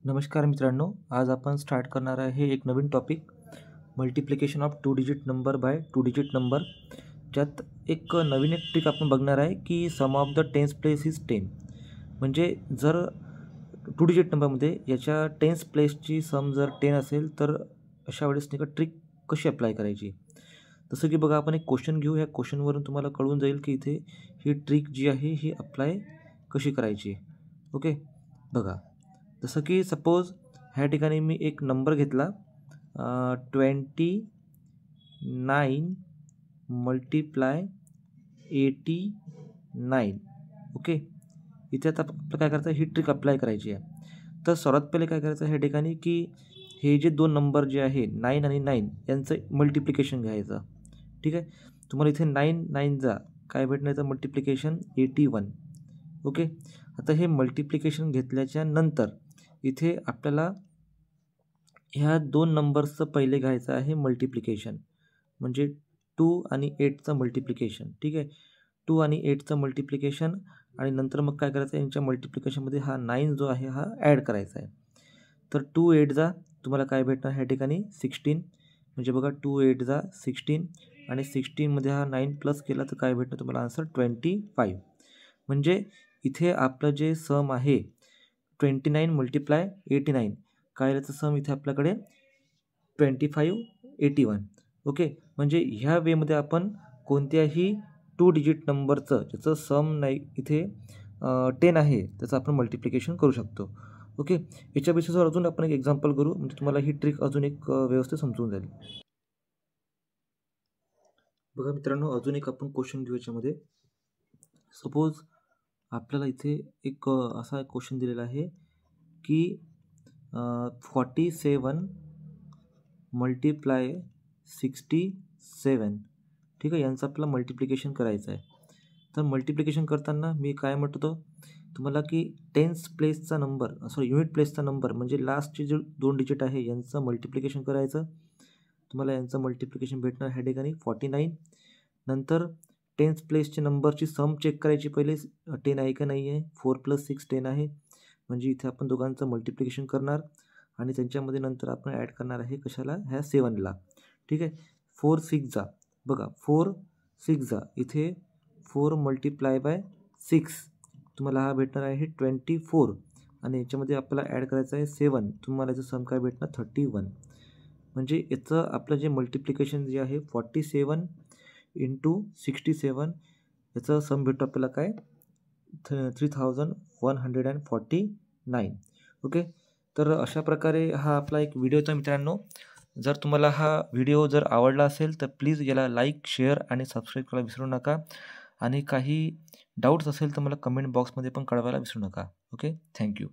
नमस्कार मित्रांनो, आज आपण स्टार्ट करणार आहे एक नवीन topic multiplication of 2 digit number by 2 digit number. ज्यात एक नवीन ट्रिक आपण बघणार आहे की sum of the tens place is 10. म्हणजे जर 2 डिजिट नंबरमध्ये याच्या टेन्स प्लेसची सम जर 10 असेल तर अशा वेळेस नाही का ट्रिक कशी अप्लाय करायची. जसं की बघा, आपण एक क्वेश्चन घेऊ. ह्या क्वेश्चनवरून तुम्हाला कळून जाईल की इथे ही ट्रिक जी आहे ही अप्लाय कशी करायची. ओके, बघा. जसं की सपोज ह्या ठिकाणी मी एक नंबर घेतला 29 मल्टिप्लाय 89. ओके, इथे आता आपलं काय करायचं, ही ट्रिक अप्लाय करायची आहे. तर सर्वात पहिले काय करायचं ह्या ठिकाणी की हे जे दोन नंबर जे आहे 9 आणि 9 यांचं मल्टिप्लिकेशन घ्यायचं. ठीक आहे, तुम्हाला इथे 9 9 जा काय भेटण्याचं मल्टिप्लिकेशन 81. ओके, आता हे मल्टिप्लिकेशन घेतल्याच्या नंतर इथे आपल्याला ह्या दोन नंबर्सचं पहिले घ्यायचं आहे मल्टिप्लिकेशन, म्हणजे 2 आणि 8चं मल्टिप्लिकेशन. ठीक आहे, 2 आणि 8चं मल्टिप्लिकेशन आणि नंतर मग काय करायचं आहे, यांच्या मल्टिप्लिकेशनमध्ये हा 9 जो आहे हा ॲड करायचा आहे. तर 2 8 जा तुम्हाला काय भेटणार ह्या ठिकाणी 16. म्हणजे बघा 2 8 जा 16 आणि 16मध्ये हा 9 प्लस केला तर काय भेटणार तुम्हाला आन्सर 25. म्हणजे इथे आपलं जे सम आहे 29 मल्टिप्लाय 89 काय याचं सम इथे आपल्याकडे 25 81. ओके, म्हणजे ह्या वेमध्ये आपण कोणत्याही 2 डिजिट नंबरचं ज्याचं सम नाही इथे 10 आहे त्याचं आपण मल्टिप्लिकेशन करू शकतो. ओके, याच्या बेसिसवर अजून आपण एक एक्झाम्पल करू, म्हणजे तुम्हाला ही ट्रिक अजून एक व्यवस्थित समजून जाईल. बघा मित्रांनो, अजून एक आपण क्वेश्चन घेऊ. याच्यामध्ये सपोज आपल्याला इथे एक असा एक क्वेश्चन दिलेला आहे की 47 मल्टिप्लाय 67. ठीक आहे, यांचं आपल्याला मल्टिप्लिकेशन करायचं आहे. तर मल्टिप्लिकेशन करताना मी काय म्हणतो तुम्हाला की टेन्स प्लेसचा नंबर युनिट प्लेसचा नंबर म्हणजे लास्टचे जे 2 डिजिट आहे यांचं मल्टिप्लिकेशन करायचं. तुम्हाला यांचं मल्टिप्लिकेशन भेटणार ह्या ठिकाणी 49. नंतर टेन्स प्लेसचे नंबरची सम चेक करायची. पहिले 10 आहे का नाही आहे. 4 + 6 10 आहे, म्हणजे इथे आपण दोघांचं मल्टिप्लिकेशन करणार आणि त्यांच्यामध्ये नंतर आपण ॲड करणार आहे कशाला, ह्या 7ला. ठीक आहे, 4 6 जा बघा 4 6 जा इथे 4 मल्टिप्लाय बाय 6 तुम्हाला हा भेटणार आहे 24 आणि याच्यामध्ये आपल्याला ॲड करायचं आहे 7. तुम्हाला याचं सम काय भेटणार 31. म्हणजे याचं आपलं जे मल्टिप्लिकेशन जे आहे 47 × 67 याचं सम भेटतो आपल्याला काय 3149. ओके, तर अशा प्रकारे हा आपला एक व्हिडिओ होता मित्रांनो. जर तुम्हाला हा व्हिडिओ जर आवडला असेल तर प्लीज याला लाईक शेअर आणि सबस्क्राईब करायला विसरू नका. आणि काही डाऊट्स असेल तर मला कमेंट बॉक्समध्ये पण कळवायला विसरू नका. Okay, thank you.